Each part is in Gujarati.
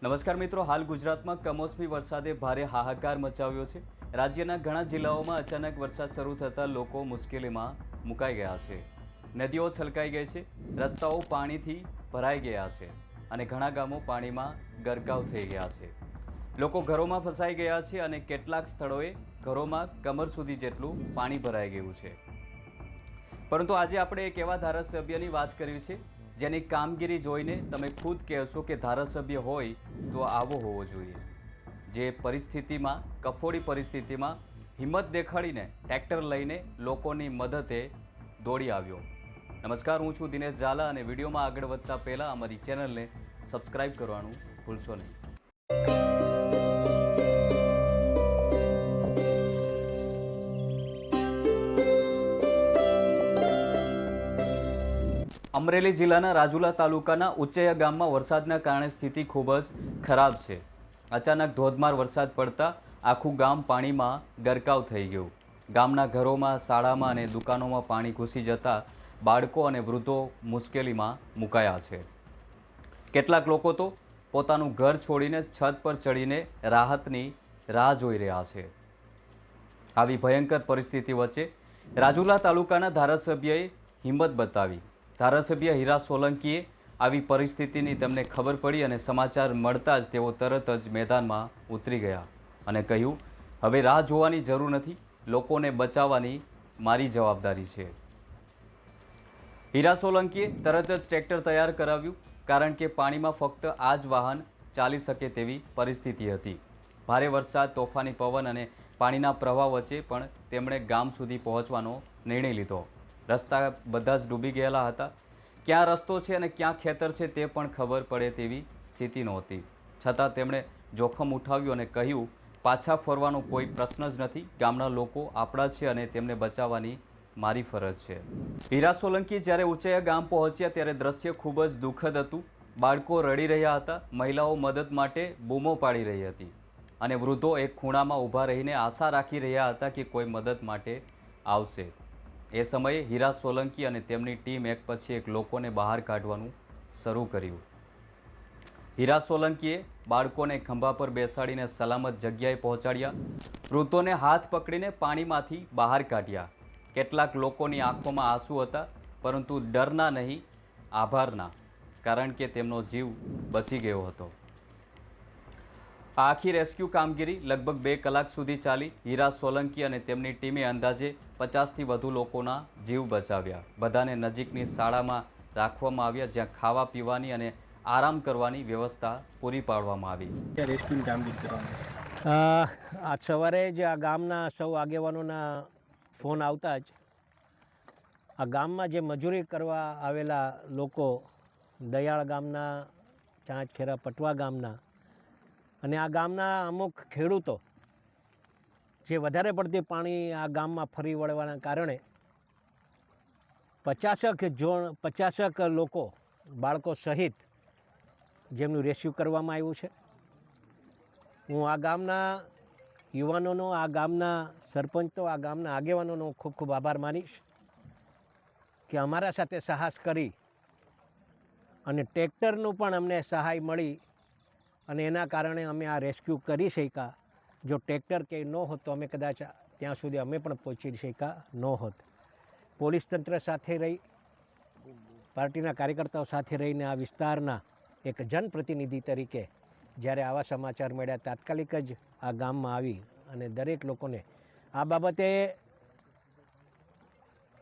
નમસ્કાર મિત્રો, હાલ ગુજરાતમાં કમોસમી વરસાદે ભારે હાહાકાર મચાવ્યો છે। રાજ્યના ઘણા જિલ્લાઓમાં અચાનક વરસાદ શરૂ થતાં લોકો મુશ્કેલીમાં મુકાઈ ગયા છે। નદીઓ છલકાઈ ગઈ છે, રસ્તાઓ પાણીથી ભરાઈ ગયા છે અને ઘણા ગામો પાણીમાં ગરકાવ થઈ ગયા છે। લોકો ઘરોમાં ફસાઈ ગયા છે અને કેટલાક સ્થળોએ ઘરોમાં કમર સુધી જેટલું પાણી ભરાઈ ગયું છે। પરંતુ આજે આપણે એક એવા ધારાસભ્યની વાત કરવી છે જેની કામગીરી જોઈને તમે ખુદ કહેશો કે ધારાસભ્ય હોય તો આવો હોવો જોઈએ, જે પરિસ્થિતિમાં, કફોડી પરિસ્થિતિમાં હિંમત દેખાડીને ટ્રેક્ટર લઈને લોકોની મદદે દોડી આવ્યો। નમસ્કાર, હું છું દિનેશ ઝાલા અને વિડીયોમાં આગળ વધતા પહેલાં અમારી ચેનલને સબસ્ક્રાઈબ કરવાનું ભૂલશો નહીં। અમરેલી જિલ્લાના રાજુલા તાલુકાના ઉચ્ચૈયા ગામમાં વરસાદના કારણે સ્થિતિ ખૂબ જ ખરાબ છે। અચાનક ધોધમાર વરસાદ પડતા આખું ગામ પાણીમાં ગરકાવ થઈ ગયું। ગામના ઘરોમાં, શાળામાં અને દુકાનોમાં પાણી ઘૂસી જતા બાળકો અને વૃદ્ધો મુશ્કેલીમાં મુકાયા છે। કેટલાક લોકો તો પોતાનું ઘર છોડીને છત પર ચડીને રાહતની રાહ જોઈ રહ્યા છે। આવી ભયંકર પરિસ્થિતિ વચ્ચે રાજુલા તાલુકાના ધારાસભ્યએ હિંમત બતાવી। ધારાસભ્ય હીરા સોલંકીએ આવી પરિસ્થિતિની તેમને ખબર પડી અને સમાચાર મળતા જ તેઓ તરત જ મેદાનમાં ઉતરી ગયા અને કહ્યું, હવે રાહ જોવાની જરૂર નથી, લોકોને બચાવવાની મારી જવાબદારી છે। હીરા સોલંકીએ તરત જ ટ્રેક્ટર તૈયાર કરાવ્યું, કારણ કે પાણીમાં ફક્ત આ જ વાહન ચાલી શકે તેવી પરિસ્થિતિ હતી। ભારે વરસાદ, તોફાની પવન અને પાણીના પ્રવાહ વચ્ચે પણ તેમણે ગામ સુધી પહોંચવાનો નિર્ણય લીધો। રસ્તા બધા જ ડૂબી ગયેલા હતા। ક્યાં રસ્તો છે અને ક્યાં ખેતર છે તે પણ ખબર પડે તેવી સ્થિતિ નહોતી, છતાં તેમણે જોખમ ઉઠાવ્યું અને કહ્યું, પાછા ફરવાનો કોઈ પ્રશ્ન જ નથી, ગામના લોકો આપણા છે અને તેમને બચાવવાની મારી ફરજ છે। હીરા સોલંકી જ્યારે ઉચ્ચૈયા ગામ પહોંચ્યા ત્યારે દ્રશ્ય ખૂબ જ દુઃખદ હતું। બાળકો રડી રહ્યા હતા, મહિલાઓ મદદ માટે બૂમો પાડી રહી હતી અને વૃદ્ધો એક ખૂણામાં ઊભા રહીને આશા રાખી રહ્યા હતા કે કોઈ મદદ માટે આવશે। એ સમયે હીરા સોલંકી અને તેમની ટીમ એક પછી એક લોકોને બહાર કાઢવાનું શરૂ કર્યું। હીરા સોલંકીએ બાળકોને ખંભા પર બેસાડીને સલામત જગ્યાએ પહોંચાડ્યા, વૃદ્ધોને હાથ પકડીને પાણીમાંથી બહાર કાઢ્યા। કેટલાક લોકોની આંખોમાં આંસુ હતા, પરંતુ ડરના નહીં, આભારના, કારણ કે તેમનો જીવ બચી ગયો હતો। આ આખી રેસ્ક્યુ કામગીરી લગભગ 2 કલાક સુધી ચાલી। હીરા સોલંકી અને તેમની ટીમે અંદાજે 50થી વધુ લોકોના જીવ બચાવ્યા। બધાને નજીકની શાળામાં રાખવામાં આવ્યા, જ્યાં ખાવા પીવાની અને આરામ કરવાની વ્યવસ્થા પૂરી પાડવામાં આવી। રેસ્ક્યુ કામગીરી કરવામાં આજ સવારે જ આ ગામના સૌ આગેવાનોના ફોન આવતા જ આ ગામમાં જે મજૂરી કરવા આવેલા લોકો, દયાળ ગામના, ચાંચખેરા પટવા ગામના અને આ ગામના અમુક ખેડૂતો જે વધારે પડતી પાણી આ ગામમાં ફરી વળવાના કારણે 50 લોકો, બાળકો સહિત, જેમનું રેસ્ક્યુ કરવામાં આવ્યું છે। હું આ ગામના યુવાનોનો, આ ગામના સરપંચો, આ ગામના આગેવાનોનો ખૂબ ખૂબ આભાર માનીશ કે અમારા સાથે સાહસ કરી અને ટ્રેક્ટરનું પણ અમને સહાય મળી અને એના કારણે અમે આ રેસ્ક્યુ કરી શક્યા। જો ટ્રેક્ટર કે ન હોત તો અમે કદાચ ત્યાં સુધી અમે પણ પહોંચી શક્યા ન હોત। પોલીસ તંત્ર સાથે રહી, પાર્ટીના કાર્યકર્તાઓ સાથે રહીને આ વિસ્તારના એક જનપ્રતિનિધિ તરીકે જ્યારે આવા સમાચાર મળ્યા, તાત્કાલિક જ આ ગામમાં આવી અને દરેક લોકોને આ બાબતે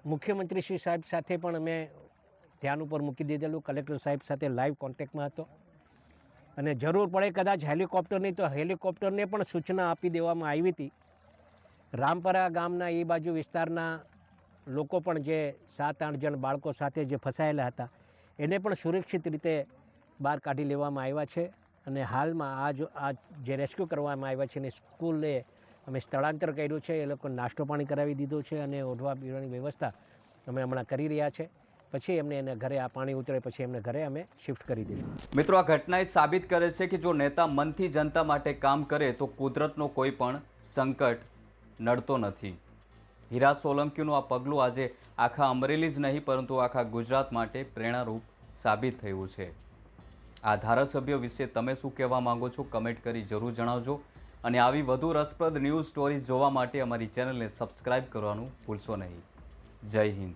મુખ્યમંત્રી શ્રી સાહેબ સાથે પણ અમે ધ્યાન ઉપર મૂકી દીધેલું। કલેક્ટર સાહેબ સાથે લાઈવ કોન્ટેક્ટમાં હતો અને જરૂર પડે કદાચ હેલિકોપ્ટરની તો હેલિકોપ્ટરને પણ સૂચના આપી દેવામાં આવી હતી। રામપરા ગામના એ બાજુ વિસ્તારના લોકો પણ જે 7-8 જણ બાળકો સાથે જે ફસાયેલા હતા એને પણ સુરક્ષિત રીતે બહાર કાઢી લેવામાં આવ્યા છે અને હાલમાં આ જે રેસ્ક્યુ કરવામાં આવ્યા છે એની સ્કૂલે અમે સ્થળાંતર કર્યું છે। એ લોકો નાસ્તો પાણી કરાવી દીધો છે અને ઓઢવા પીવાની વ્યવસ્થા અમે હમણાં કરી રહ્યા છે। પછી એમને એને ઘરે આ પાણી ઉતરે પછી એમને ઘરે અમે શિફ્ટ કરી દઈશું। મિત્રો, આ ઘટનાએ સાબિત કરે છે કે જો નેતા મનથી જનતા માટે કામ કરે તો કુદરતનો કોઈ પણ સંકટ નડતો નથી। હીરા સોલંકીનું આ પગલું આજે આખા અમરેલી જ નહીં પરંતુ આખા ગુજરાત માટે પ્રેરણારૂપ સાબિત થયું છે। આ ધારાસભ્ય વિશે તમે શું કહેવા માંગો છો કમેન્ટ કરી જરૂર જણાવજો અને આવી વધુ રસપ્રદ ન્યૂઝ સ્ટોરીઝ જોવા માટે અમારી ચેનલને સબસ્ક્રાઇબ કરવાનું ભૂલશો નહીં. જય હિન્દ.